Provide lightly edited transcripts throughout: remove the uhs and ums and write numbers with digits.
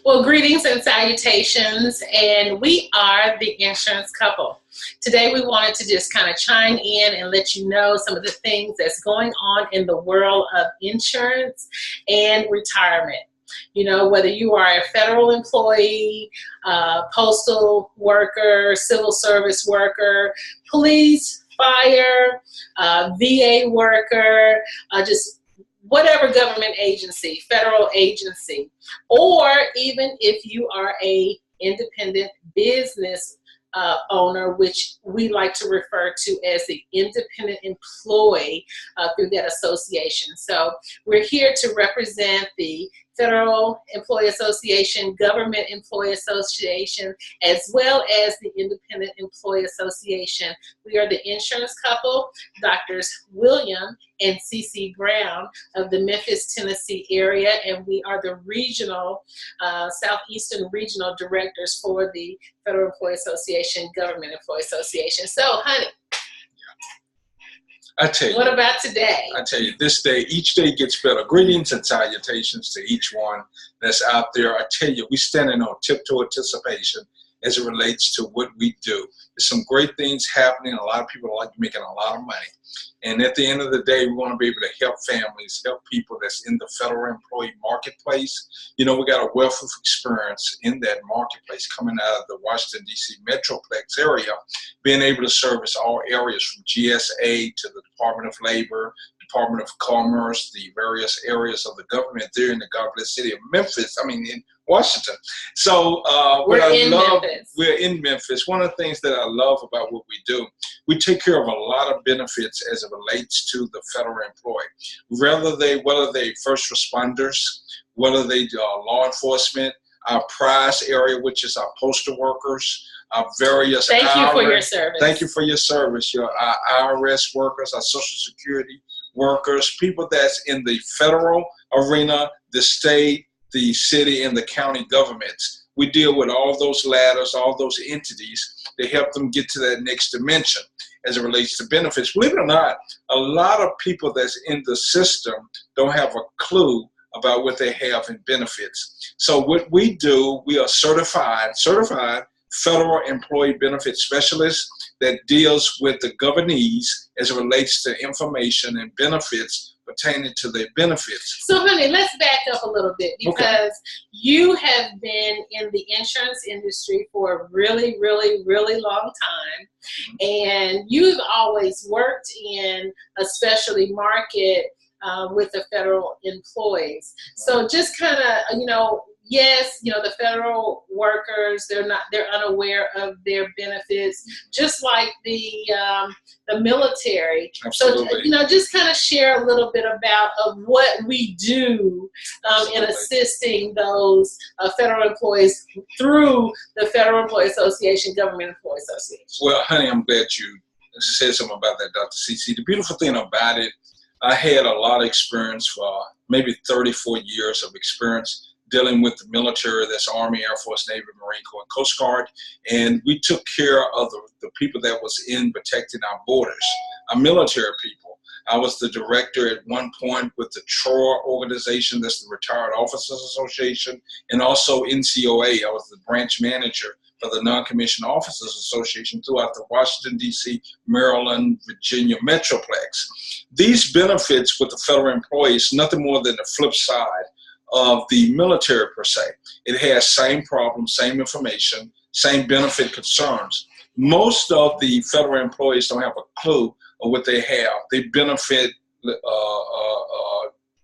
Well, greetings and salutations, and we are the insurance couple. Today we wanted to just kind of chime in and let you know some of the things that's going on in the world of insurance and retirement. You know, whether you are a federal employee, postal worker, civil service worker, police, fire, VA worker, just whatever government agency, federal agency, or even if you are a independent business owner, which we like to refer to as the independent employee through that association. So we're here to represent the Federal Employee Association, Government Employee Association, as well as the Independent Employee Association. We are the insurance couple, Drs. William and CeCe Brown of the Memphis, Tennessee area, and we are the regional, Southeastern regional directors for the Federal Employee Association, Government Employee Association. So, honey, I tell you, what about today? I tell you, this day, each day gets better. Greetings and salutations to each one that's out there. I tell you, we're standing on tiptoe anticipation as it relates to what we do. There's some great things happening. A lot of people are like making a lot of money. And at the end of the day, we want to be able to help families, help people that's in the federal employee marketplace. You know, we got a wealth of experience in that marketplace coming out of the Washington, D.C. Metroplex area, being able to service all areas from GSA to the Department of Labor, Department of Commerce, the various areas of the government there in the God-blessed city of Memphis, in Washington. So we're in Memphis. One of the things that I love about what we do, we take care of a lot of benefits as it relates to the federal employee. Whether they first responders, whether they law enforcement, our prize area, which is our postal workers, our various Thank you for your service. Thank you for your service. Our IRS workers, our Social Security workers, people that's in the federal arena, the state, the city, and the county governments. We deal with all those ladders, all those entities to help them get to that next dimension as it relates to benefits. Believe it or not, a lot of people that's in the system don't have a clue about what they have in benefits. So what we do, we are certified federal employee benefit specialists that deals with the governees as it relates to information and benefits pertaining to their benefits. So, honey, let's back up a little bit because you have been in the insurance industry for a really, really, really long time, and you've always worked in a specialty market with the federal employees. So just kind of, yes, the federal workers, they're unaware of their benefits, just like the military. Absolutely. So, just kind of share a little bit about what we do in assisting those federal employees through the Federal Employee Association, Government Employee Association. Well, honey, I'm glad you said something about that, Dr. CeCe. The beautiful thing about it, I had a lot of experience for maybe 34 years of experience dealing with the military, that's Army, Air Force, Navy, Marine Corps, and Coast Guard. And we took care of the people that was in protecting our borders, our military people. I was the director at one point with the TROA organization, that's the Retired Officers Association, and also NCOA. I was the branch manager for the Non-Commissioned Officers Association throughout the Washington, D.C., Maryland, Virginia Metroplex. These benefits with the federal employees, nothing more than the flip side of the military per se. It has same problems, same information, same benefit concerns. Most of the federal employees don't have a clue of what they have. They benefit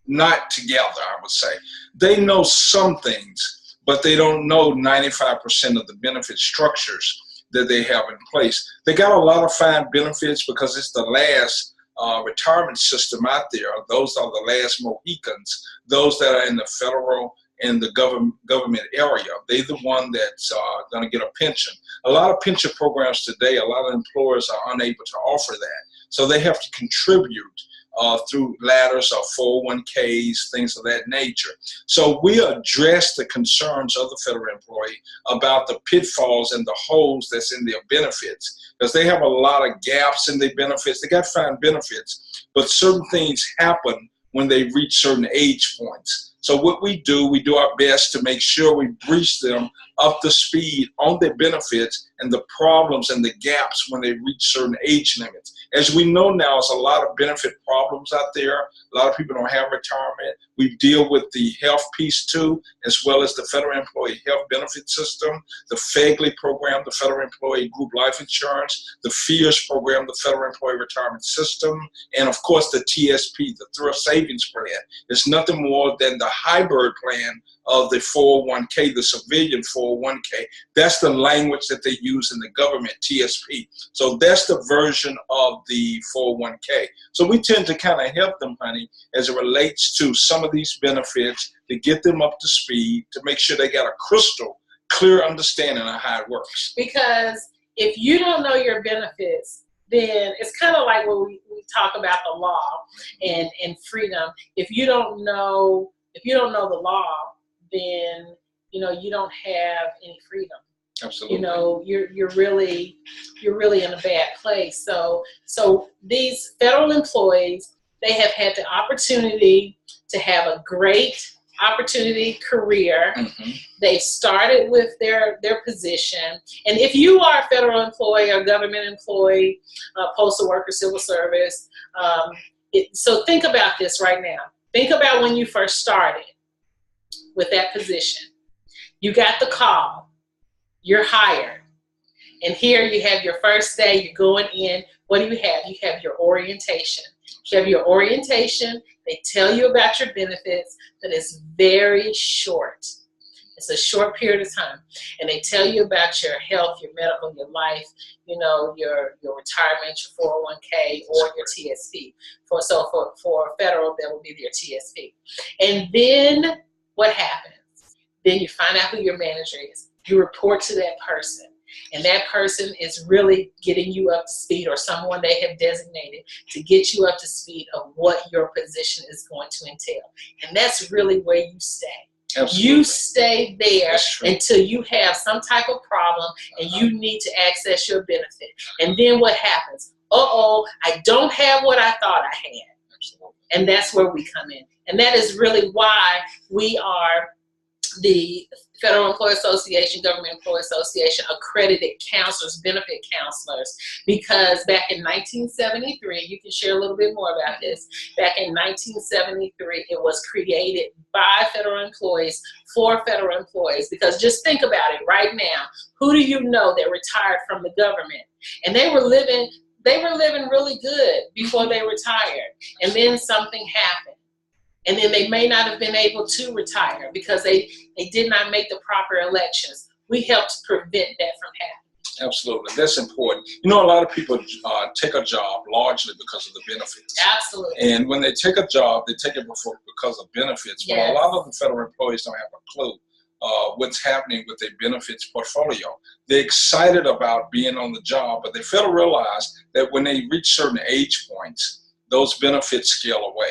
not together, I would say. They know some things, but they don't know 95% of the benefit structures that they have in place. They got a lot of fine benefits because it's the last retirement system out there. Those are the last Mohicans, those that are in the federal and the government area. They're the one that's going to get a pension. A lot of pension programs today, a lot of employers are unable to offer that. So they have to contribute through ladders or 401ks, things of that nature. So we address the concerns of the federal employee about the pitfalls and the holes that's in their benefits, because they have a lot of gaps in their benefits. They got fine benefits, but certain things happen when they reach certain age points. So what we do our best to make sure we brief them up to speed on their benefits and the problems and the gaps when they reach certain age limits. As we know now, there's a lot of benefit problems out there. A lot of people don't have retirement. We deal with the health piece too, as well as the Federal Employee Health Benefit System, the FEGLI program, the Federal Employee Group Life Insurance, the FEARS program, the Federal Employee Retirement System, and of course the TSP, the Thrift Savings Plan. It's nothing more than the hybrid plan of the 401k, the civilian 401k. That's the language that they use in the government, TSP. So that's the version of the 401k. So we tend to kind of help them, honey, as it relates to some of these benefits, to get them up to speed, to make sure they got a crystal clear understanding of how it works. Because if you don't know your benefits, then it's kind of like when we talk about the law and freedom. If you don't know the law, then you don't have any freedom. Absolutely. You're really in a bad place. So these federal employees, they have had the opportunity to have a great opportunity career. Mm-hmm. They've started with their position. And if you are a federal employee or government employee, postal worker, civil service, so think about this right now. Think about when you first started with that position. You got the call. You're hired. And here you have your first day. You're going in. What do you have? You have your orientation. You have your orientation. They tell you about your benefits, but it's very short. It's a short period of time. And they tell you about your health, your medical, your life, your retirement, your 401k, or your TSP. For federal, that will be your TSP. And then what happens? Then you find out who your manager is. You report to that person. And that person is really getting you up to speed, or someone they have designated to get you up to speed of what your position is going to entail. And that's really where you stay. Absolutely. You stay there until you have some type of problem and you need to access your benefit. And then what happens? I don't have what I thought I had. Absolutely. And that's where we come in. And that is really why we are the Federal Employee Association, Government Employee Association, accredited counselors, benefit counselors, because back in 1973, you can share a little bit more about this. Back in 1973, it was created by federal employees for federal employees, because just think about it right now. Who do you know that retired from the government? And they were living really good before they retired. And then something happened. And then they may not have been able to retire because they did not make the proper elections. We helped prevent that from happening. Absolutely. That's important. A lot of people take a job largely because of the benefits. Absolutely. And when they take a job, they take it because of benefits. But Yes. A lot of the federal employees don't have a clue what's happening with their benefits portfolio. They're excited about being on the job, but they fail to realize that when they reach certain age points, those benefits scale away.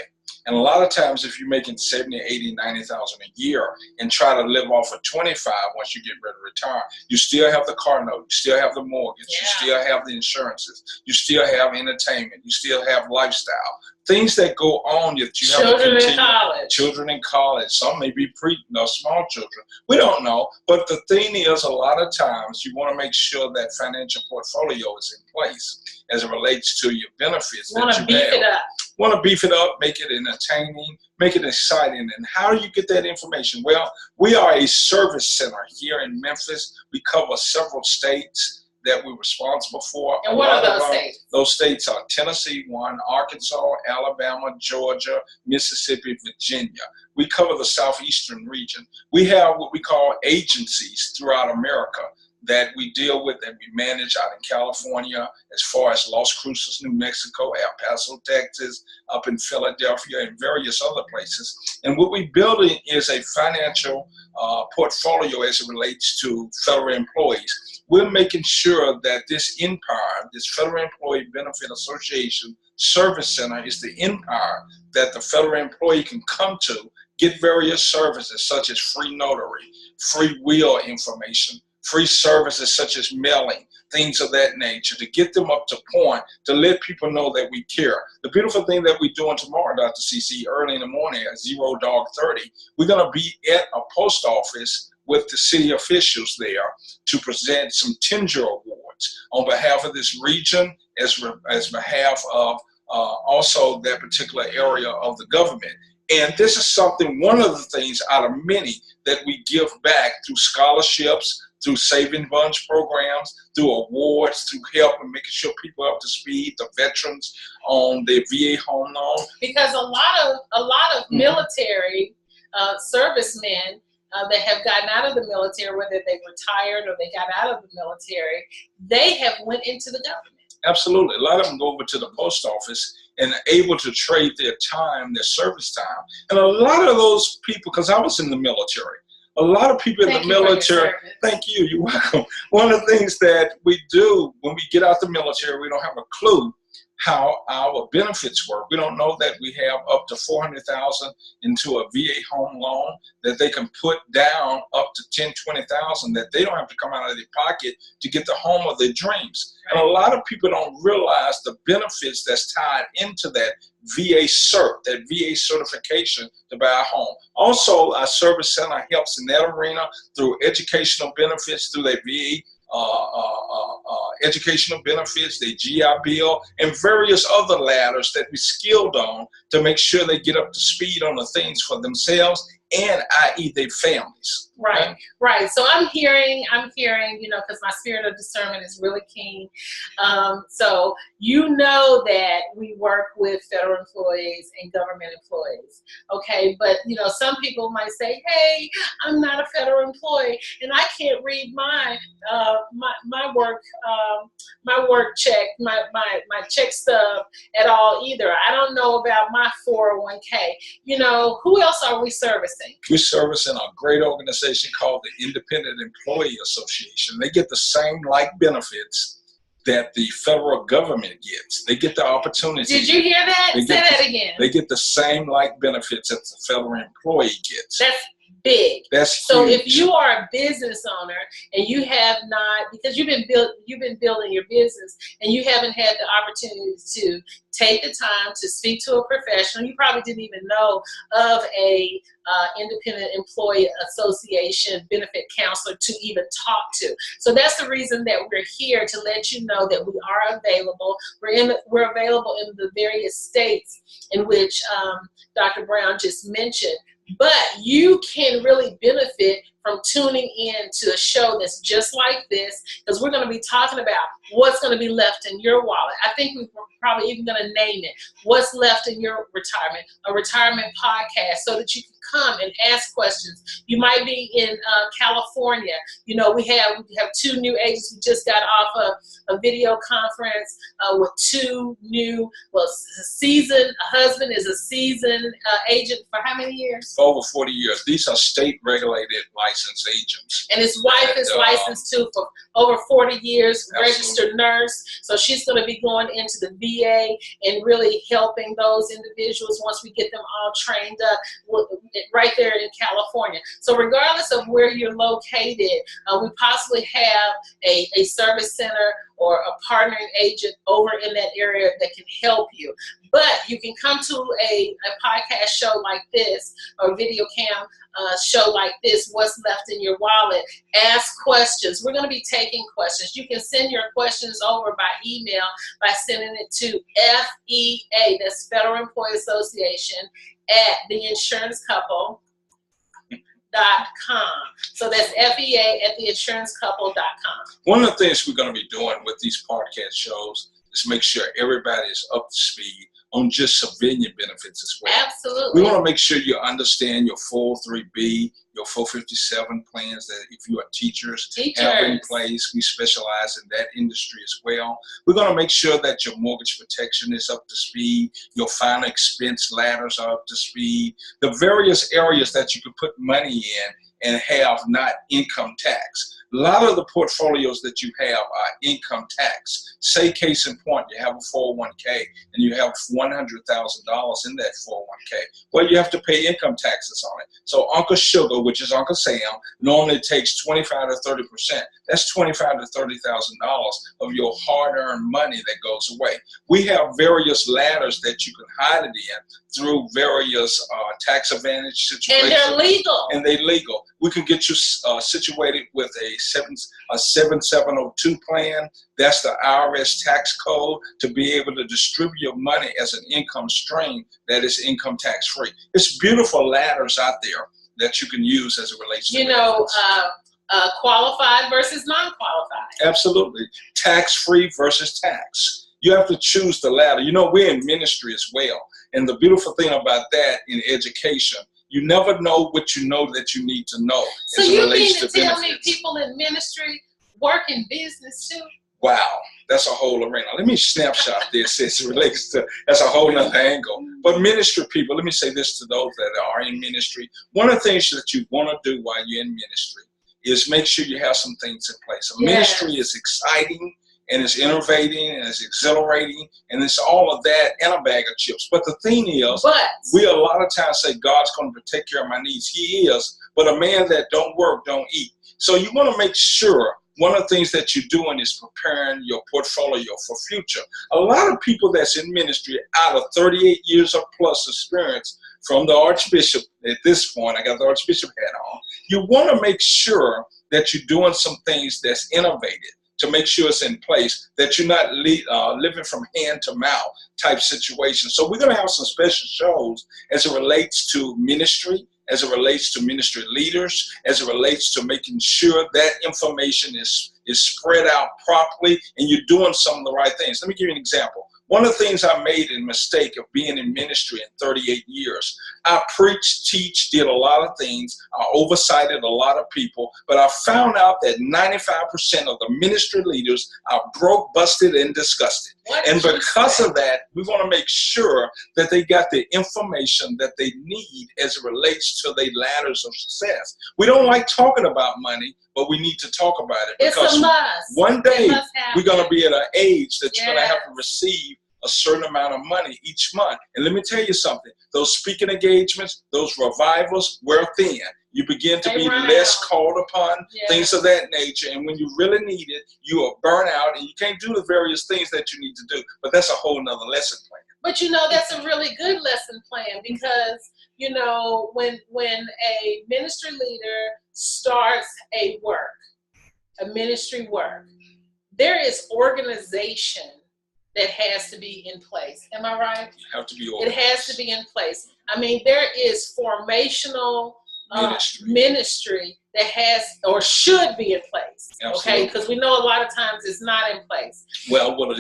And a lot of times, if you're making 70, 80, 90,000 a year and try to live off of 25 once you get ready to retire, you still have the car note, you still have the mortgage, you still have the insurances, you still have entertainment, you still have lifestyle. Things that go on that you have to continue. Children in college. Children in college. Some may be small children. We don't know. But the thing is, a lot of times, you want to make sure that financial portfolio is in place as it relates to your benefits. You want to beef it up. Want to beef it up, make it entertaining, make it exciting. And how do you get that information? Well, we are a service center here in Memphis. We cover several states that we're responsible for. And what are those states? Those states are Tennessee, Arkansas, Alabama, Georgia, Mississippi, Virginia. We cover the southeastern region. We have what we call agencies throughout America that we deal with, that we manage out in California, as far as Las Cruces, New Mexico, El Paso, Texas, up in Philadelphia, and various other places. And what we're building is a financial portfolio as it relates to federal employees. We're making sure that this empire, this Federal Employee Benefit Association Service Center, is the empire that the federal employee can come to, get various services such as free notary, free will information, free services such as mailing, things of that nature, to get them up to point, to let people know that we care. The beautiful thing that we're doing tomorrow, Dr. CeCe, early in the morning at 0:30, we're going to be at a post office with the city officials there to present some Tinger Awards on behalf of this region, as behalf of also that particular area of the government. And this is something, one of the things out of many that we give back through scholarships, through saving bunch programs, through awards, through help and making sure people are up to speed, the veterans on their VA home loan. Because a lot of military servicemen that have gotten out of the military, whether they retired or they got out of the military, they have went into the government. Absolutely. A lot of them go over to the post office and are able to trade their time, their service time. And a lot of those people, because I was in the military, a lot of people in the military, thank you, you're welcome. One of the things that we do when we get out the military, we don't have a clue how our benefits work. We don't know that we have up to $400,000 into a VA home loan that they can put down up to $10,000, $20,000 that they don't have to come out of their pocket to get the home of their dreams. And a lot of people don't realize the benefits that's tied into that VA cert, that VA certification to buy a home. Also, our service center helps in that arena through educational benefits, through their VA educational benefits, their GI Bill, and various other ladders that we skilled on to make sure they get up to speed on the things for themselves and i.e. their families. Right, right. So I'm hearing, you know, because my spirit of discernment is really keen. So you know that we work with federal employees and government employees, okay? But, you know, some people might say, hey, I'm not a federal employee and I can't read my work check, my check stub at all either. I don't know about my 401k. You know, who else are we servicing? We're servicing a great organization called the Independent Employee Association. They get the same like benefits that the federal government gets. They get the opportunity. Did you hear that? Say that again. They get the same like benefits that the federal employee gets. That's big. That's so huge. If you are a business owner and you have not, because you've been building your business and you haven't had the opportunity to take the time to speak to a professional, you probably didn't even know of a Independent Employee Association benefit counselor to even talk to. So that's the reason that we're here, to let you know that we are available. We're available in the various states in which Dr. Brown just mentioned. But you can really benefit from tuning in to a show that's just like this, because we're going to be talking about what's going to be left in your wallet. I think we're probably even going to name it, What's Left in Your Retirement, a retirement podcast, so that you can come and ask questions. You might be in California. You know, we have 2 new agents. We just got off a video conference with 2 new, seasoned. Husband is a seasoned agent for how many years? For over 40 years. These are state-regulated licensed agents. And his wife is licensed too for over 40 years, absolutely. Registered nurse. So she's going to be going into the VA and really helping those individuals once we get them all trained up right there in California. So regardless of where you're located, we possibly have a service center or a partnering agent over in that area that can help you. But you can come to a podcast show like this, or video cam show like this, What's Left in Your Wallet. Ask questions. We're going to be taking questions. You can send your questions over by email by sending it to FEA, that's Federal Employee Association, at theinsurancecouple.com. So that's FEA at theinsurancecouple.com. One of the things we're going to be doing with these podcast shows is make sure everybody is up to speed on just civilian benefits as well. Absolutely. We want to make sure you understand your 403B, your 457 plans that if you are teachers have in place. We specialize in that industry as well. We're going to make sure that your mortgage protection is up to speed, your final expense ladders are up to speed, the various areas that you can put money in and have not income tax. A lot of the portfolios that you have are income tax. Say case in point, you have a 401k and you have $100,000 in that 401k. Well, you have to pay income taxes on it. So Uncle Sugar, which is Uncle Sam, normally takes 25 to 30%. That's $25,000 to $30,000 of your hard-earned money that goes away. We have various ladders that you can hide it in through various tax advantage situations. And they're legal. And they're legal. We can get you situated with a 7702 plan. That's the IRS tax code to be able to distribute your money as an income stream that is income tax free. It's beautiful ladders out there that you can use as it relates to qualified versus non-qualified. Absolutely. Tax-free versus tax. You have to choose the ladder. You know, we're in ministry as well. And the beautiful thing about that in education, you never know what you know that you need to know. So you mean to tell me people in ministry work in business too? Wow, that's a whole arena. Let me snapshot this as it relates to, that's a whole nother angle. But ministry people, let me say this to those that are in ministry. One of the things that you want to do while you're in ministry is make sure you have some things in place. Ministry is exciting and it's innovating and it's exhilarating and it's all of that and a bag of chips. But the thing is, we a lot of times say God's going to take care of my needs. He is, but a man that don't work don't eat. So you want to make sure one of the things that you're doing is preparing your portfolio for future. A lot of people that's in ministry out of 38 years of plus experience from the Archbishop at this point, I got the Archbishop hat on, you want to make sure that you're doing some things that's innovative to make sure it's in place, that you're not living from hand to mouth type situation. So we're going to have some special shows as it relates to ministry, as it relates to ministry leaders, as it relates to making sure that information is spread out properly and you're doing some of the right things. Let me give you an example. One of the things I made a mistake of being in ministry in 38 years, I preached, teach, did a lot of things. I oversighted a lot of people, but I found out that 95% of the ministry leaders are broke, busted, and disgusted. And because of that, we want to make sure that they got the information that they need as it relates to their ladders of success. We don't like talking about money, but we need to talk about it. Because it's a must. One day we're going to be at an age that you're going to have to receive a certain amount of money each month. And let me tell you something, those speaking engagements, those revivals wear thin. You begin to be less called upon, things of that nature. And when you really need it, you are burnt out and you can't do the various things that you need to do. But that's a whole nother lesson plan. But you know, that's a really good lesson plan because, you know, when a ministry leader starts a ministry work, there is organization that has to be in place. Am I right? You have to be organized. It has to be in place. I mean, there is formational ministry that has or should be in place. Absolutely. Okay, because we know a lot of times it's not in place. Well, what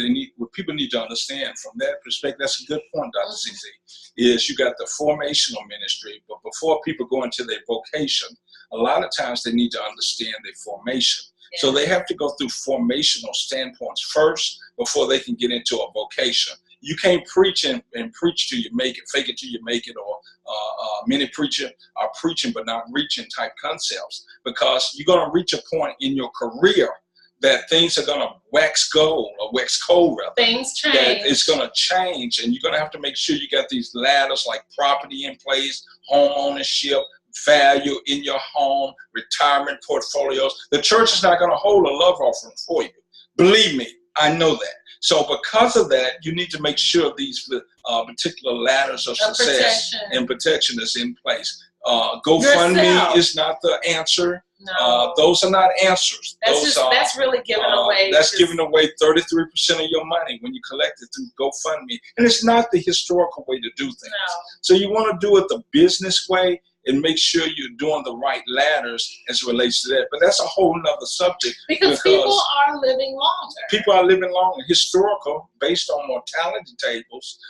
people need to understand from that perspective, that's a good point, Dr. CeCe, is you got the formational ministry, but before people go into their vocation, a lot of times they need to understand their formation. Yeah. So they have to go through formational standpoints first before they can get into a vocation. You can't preach and preach till you make it, fake it till you make it, or many preachers are preaching but not reaching type concepts, because you're going to reach a point in your career that things are going to wax gold or wax cold rather. Things change. That it's going to change, and you're going to have to make sure you got these ladders like property in place, home ownership, value in your home, retirement portfolios. The church is not going to hold a love offering for you. Believe me, I know that. So because of that, you need to make sure these particular ladders of success and protection is in place. GoFundMe is not the answer. No. Those are not answers. That's really giving away. That's giving away 33% of your money when you collect it through GoFundMe. And it's not the historical way to do things. No. So you want to do it the business way and make sure you're doing the right ladders as it relates to that. But that's a whole nother subject. Because people are living longer. People are living longer. Historical, based on mortality tables,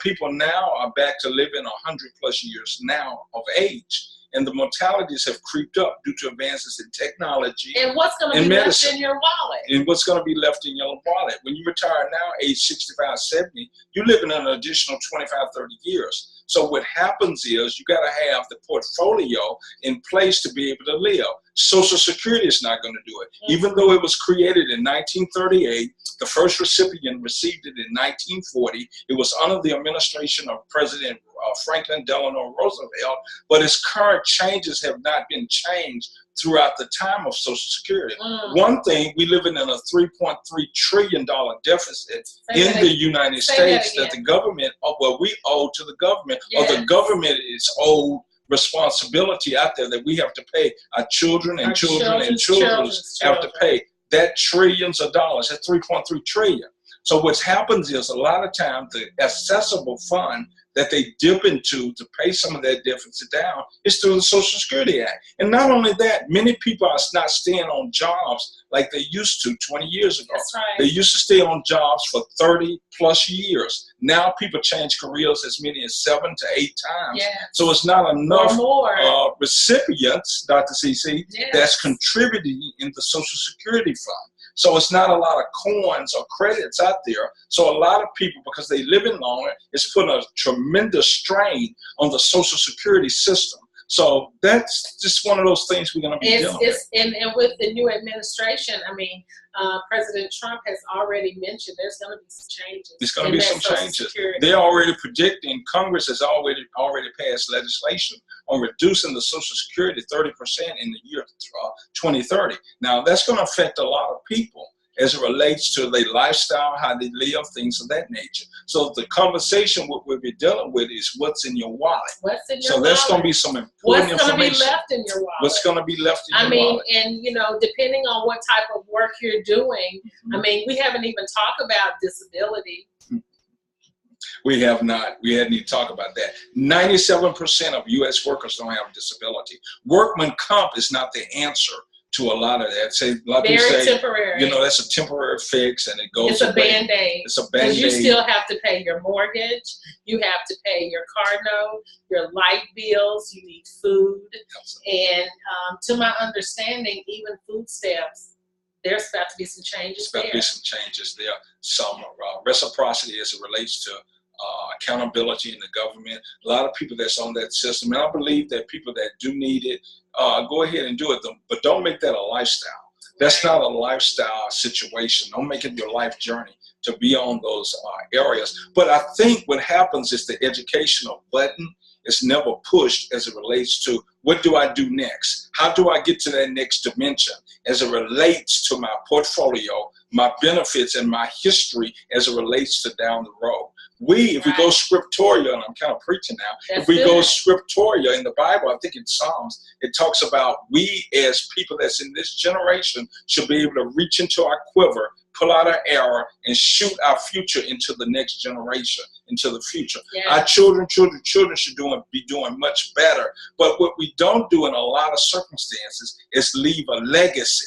people now are back to living 100+ years now of age. And the mortalities have creeped up due to advances in technology. And what's going to be left in your wallet? And what's going to be left in your wallet. When you retire now, age 65, 70, you're living an additional 25, 30 years. So what happens is you got to have the portfolio in place to be able to live. Social Security is not going to do it. Even though it was created in 1938, the first recipient received it in 1940. It was under the administration of President Franklin Delano Roosevelt, but its current changes have not been changed throughout the time of Social Security. One thing, we live in a $3.3 trillion deficit in the United States that the government, well, we owe to the government, or the government is owed responsibility out there that we have to pay. Our children and children and children have to pay. That trillions of dollars, that 3.3 trillion. So what happens is a lot of times the accessible fund that they dip into to pay some of that deficit down is through the Social Security Act. And not only that, many people are not staying on jobs like they used to 20 years ago. That's right. They used to stay on jobs for 30 plus years. Now people change careers as many as 7 to 8 times. Yeah. So it's not enough recipients, Dr. CeCe, that's contributing in the Social Security Fund. So it's not a lot of coins or credits out there. So a lot of people, because they live in longer, it's putting a tremendous strain on the Social Security system. So that's just one of those things we're going to be dealing with. And with the new administration, I mean, President Trump has already mentioned there's going to be some changes. There's going to be some changes. They're already predicting, Congress has already passed legislation on reducing the Social Security 30% in the year 2030. Now, that's going to affect a lot of people as it relates to their lifestyle, how they live, things of that nature. So the conversation what we'll be dealing with is what's in your wallet. What's in your wallet? So that's going to be some important information. What's going to be left in your wallet? What's going to be left in your wallet? I mean, and you know, depending on what type of work you're doing, I mean, we haven't even talked about disability. We have not. We hadn't even talked about that. 97% of U.S. workers don't have a disability. Workman comp is not the answer to a lot of that. Say, a lot of people say, temporary. You know, that's a temporary fix, and it goes. It's a Band-Aid. It's a Band-Aid. Because you still have to pay your mortgage. You have to pay your car note, your light bills. You need food, and to my understanding, even food stamps. There's about to be some changes there. There's about to be some changes there. Some reciprocity as it relates to accountability in the government. A lot of people that's on that system, and I believe that people that do need it, go ahead and do it, but don't make that a lifestyle. That's not a lifestyle situation. Don't make it your life journey to be on those areas. But I think what happens is the educational button is never pushed as it relates to what do I do next? How do I get to that next dimension as it relates to my portfolio, my benefits, and my history as it relates to down the road? If we go scriptorial, and I'm kind of preaching now, if we go scriptorial in the Bible, I think in Psalms, it talks about we as people that's in this generation should be able to reach into our quiver, pull out our arrow, and shoot our future into the next generation, into the future. Our children should be doing much better. But what we don't do in a lot of circumstances is leave a legacy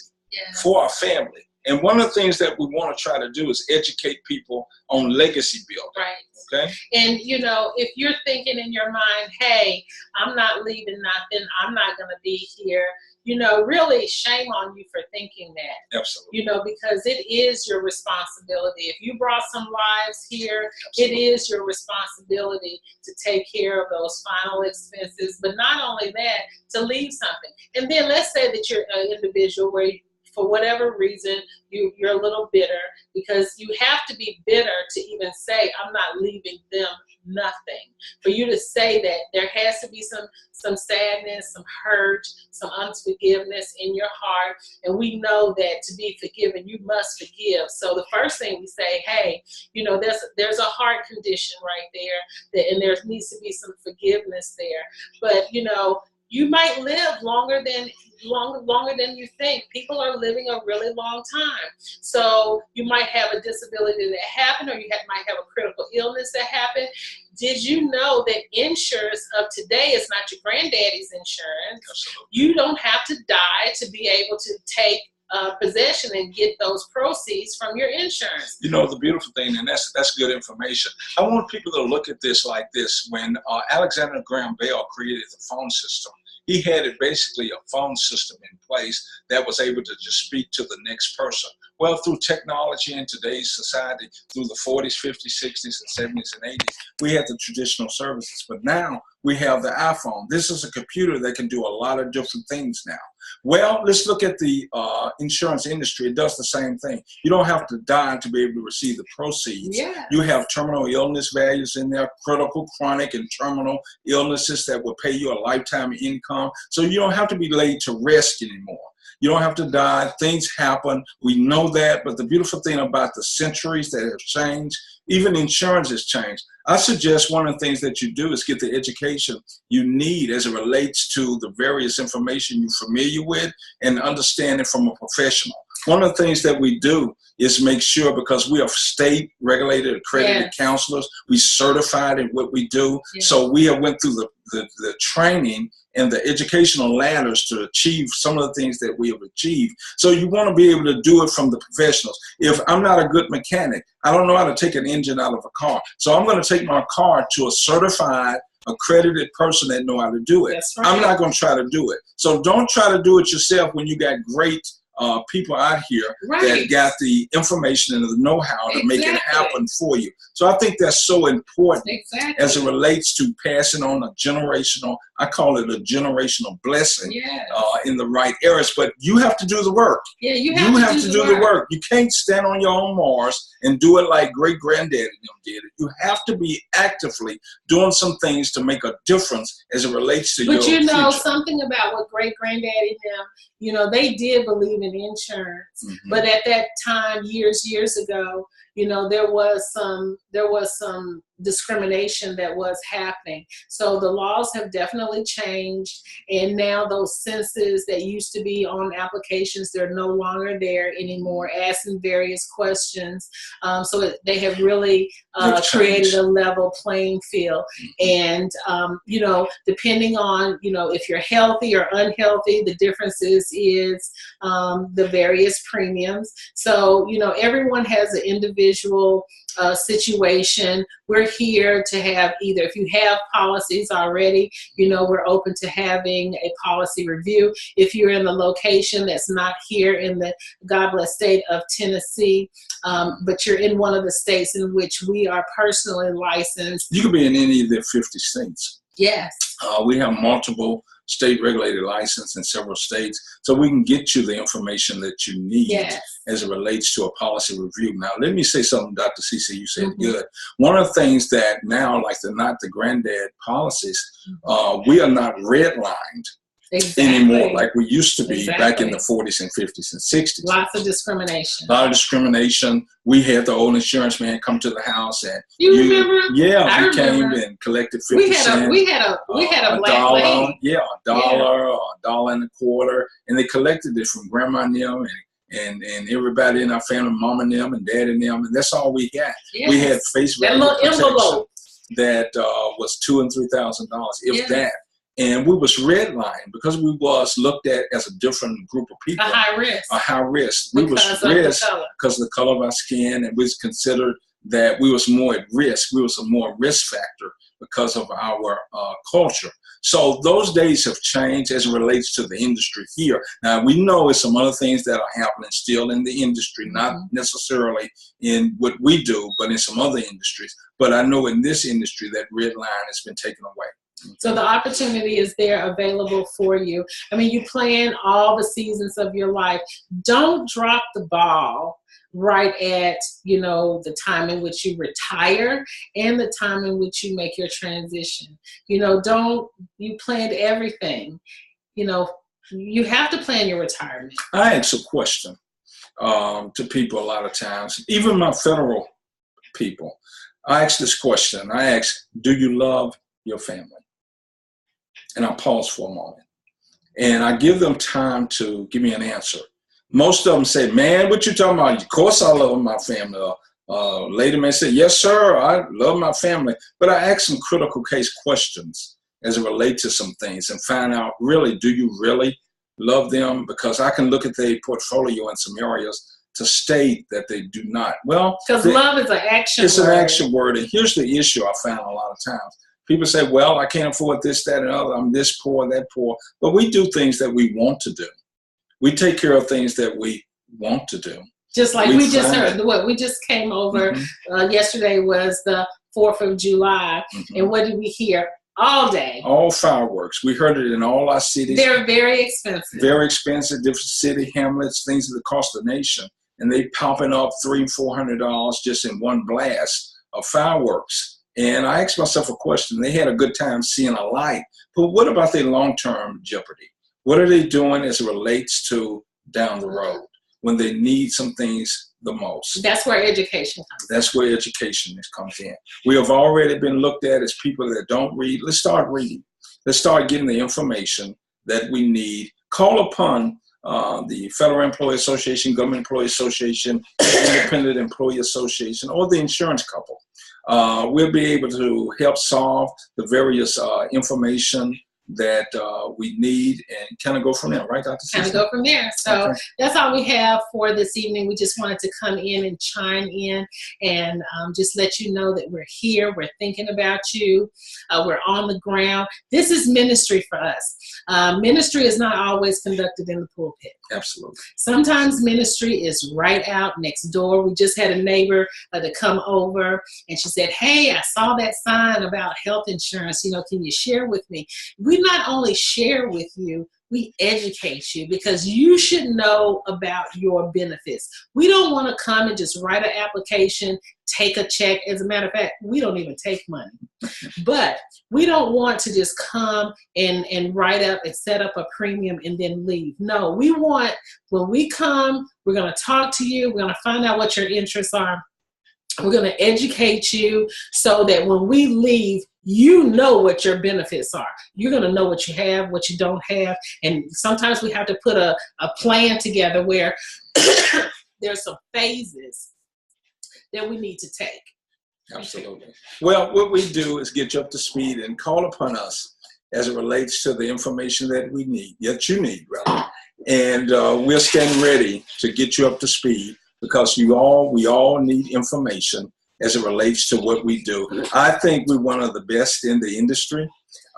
for our family. And one of the things that we want to try to do is educate people on legacy building. Right. Okay. And you know, if you're thinking in your mind, hey, I'm not leaving nothing, I'm not going to be here, you know, really shame on you for thinking that. Absolutely. You know, because it is your responsibility. If you brought some lives here, it is your responsibility to take care of those final expenses. But not only that, to leave something. And then let's say that you're an individual where for whatever reason, you're a little bitter, because you have to be bitter to even say, I'm not leaving them nothing. For you to say that, there has to be some sadness, some hurt, some unforgiveness in your heart. And we know that to be forgiven, you must forgive. So the first thing we say, hey, you know, there's a heart condition right there, and there needs to be some forgiveness there. But, you know, you might live longer than you think. People are living a really long time. So you might have a disability that happened, or you might have a critical illness that happened. Did you know that insurance of today is not your granddaddy's insurance? Absolutely. You don't have to die to be able to take possession and get those proceeds from your insurance. You know, the beautiful thing, and that's good information. I want people to look at this like this. When Alexander Graham Bell created the phone system, he had basically a phone system in place that was able to just speak to the next person. Well, through technology in today's society, through the 40s, 50s, 60s, and 70s, and 80s, we had the traditional services. But now we have the iPhone. This is a computer that can do a lot of different things now. Well, let's look at the insurance industry. It does the same thing. You don't have to die to be able to receive the proceeds. Yeah. You have terminal illness values in there, critical, chronic, and terminal illnesses that will pay you a lifetime income. So you don't have to be laid to rest anymore. You don't have to die. Things happen. We know that. But the beautiful thing about the centuries that have changed, even insurance has changed. I suggest one of the things that you do is get the education you need as it relates to the various information you're familiar with and understand it from a professional. One of the things that we do is make sure, because we are state regulated, accredited counselors, we certified in what we do. So we have went through the training and the educational ladders to achieve some of the things that we have achieved. So you want to be able to do it from the professionals. If I'm not a good mechanic, I don't know how to take an engine out of a car. So I'm going to take my car to a certified, accredited person that know how to do it. That's right. I'm not going to try to do it. So don't try to do it yourself when you got great people out here that got the information and the know-how to make it happen for you. So I think that's so important as it relates to passing on a generational, I call it a generational blessing in the right areas. But you have to do the work. Yeah, you have to do the work. You can't stand on your own Mars and do it like great-granddaddy did it. You have to be actively doing some things to make a difference as it relates to your future. But you know something about what great-granddaddy them, you know, they did believe in insurance, but at that time, years ago, you know, there was some discrimination that was happening. So the laws have definitely changed, and now those census that used to be on applications, they're no longer there anymore, asking various questions. So they have really created a level playing field. And, you know, depending on, you know, if you're healthy or unhealthy, the difference is the various premiums. So, you know, everyone has an individual situation. We're here to have either, if you have policies already, you know, we're open to having a policy review. If you're in the location that's not here in the God bless state of Tennessee, but you're in one of the states in which we are personally licensed. You could be in any of the 50 states. Yes. We have multiple state regulated license in several states, so we can get you the information that you need as it relates to a policy review. Now, let me say something, Dr. CeCe, you said good. One of the things that now, like the not the granddad policies, we are not redlined anymore like we used to be back in the 40s and 50s and 60s. Lots of discrimination. A lot of discrimination. We had the old insurance man come to the house and remember? Yeah, he came and collected 50 cents. We had a black dollar, lady. Yeah, a dollar or a dollar and a quarter, and they collected it from grandma and them and everybody in our family, mom and them and dad and them, and that's all we got. Yes. We had face value protection that was $2,000 and $3,000, if that. And we was redlined because we was looked at as a different group of people. A high risk. A high risk. We was risk because of the color of our skin, and we was considered that we was more at risk. We was a more risk factor because of our culture. So those days have changed as it relates to the industry here. Now, we know it's some other things that are happening still in the industry, not necessarily in what we do, but in some other industries. But I know in this industry that red line has been taken away. So the opportunity is there available for you. I mean, you plan all the seasons of your life. Don't drop the ball right at, you know, the time in which you retire and the time in which you make your transition. You know, you planned everything. You know, you have to plan your retirement. I ask a question to people a lot of times, even my federal people. I ask this question. I ask, do you love your family? And I pause for a moment. And I give them time to give me an answer. Most of them say, man, what you talking about? Of course I love my family. Later may say, yes, sir, I love my family. But I ask some critical case questions as it relates to some things and find out, really, do you really love them? Because I can look at their portfolio in some areas to state that they do not. Well, because love is an action word. It's an action word. And here's the issue I found a lot of times. People say, well, I can't afford this, that, and other. I'm this poor, that poor. But we do things that we want to do. We take care of things that we want to do. Just like we just heard, what we just came over, yesterday was the 4th of July, and what did we hear? All day. All fireworks. We heard it in all our cities. They're very expensive. Very expensive, different city, hamlets, things that cost the nation. And they popping up $300-400 just in one blast of fireworks. And I asked myself a question. They had a good time seeing a light, but what about their long-term jeopardy? What are they doing as it relates to down the road when they need some things the most? That's where education comes in. That's where education comes in. We have already been looked at as people that don't read. Let's start reading. Let's start getting the information that we need. Call upon the Federal Employee Association, Government Employee Association, Independent Employee Association, or the insurance couple. We'll be able to help solve the various information that we need and kind of go from there, right, Dr. CeCe? Kind of go from there. So that's all we have for this evening. We just wanted to come in and chime in and just let you know that we're here. We're thinking about you. We're on the ground. This is ministry for us. Ministry is not always conducted in the pulpit. Absolutely. Sometimes ministry is right out next door. We just had a neighbor to come over, and she said, hey, I saw that sign about health insurance. You know, can you share with me? We not only share with you, we educate you because you should know about your benefits. We don't want to come and just write an application, take a check. As a matter of fact, we don't even take money. But we don't want to just come and write up and set up a premium and then leave. No, we want, when we come, we're going to talk to you. We're going to find out what your interests are. We're going to educate you so that when we leave, you know what your benefits are. You're going to know what you have, what you don't have. And sometimes we have to put a plan together where there's some phases that we need to take. Absolutely. Well, what we do is get you up to speed and call upon us as it relates to the information that we need, that you need, rather. And we'll stand ready to get you up to speed because we all need information as it relates to what we do. I think we're one of the best in the industry.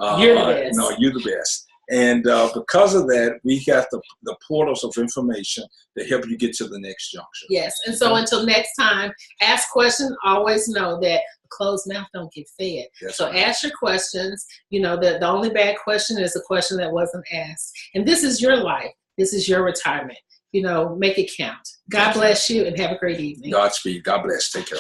You're the best. No, you're the best. And because of that, we got the portals of information to help you get to the next junction. Yes, and so until next time, ask questions. Always know that a closed mouth don't get fed. That's so right. Ask your questions. You know, the only bad question is a question that wasn't asked. And this is your life. This is your retirement. You know, make it count. God bless you and have a great evening. Godspeed. God bless. Take care.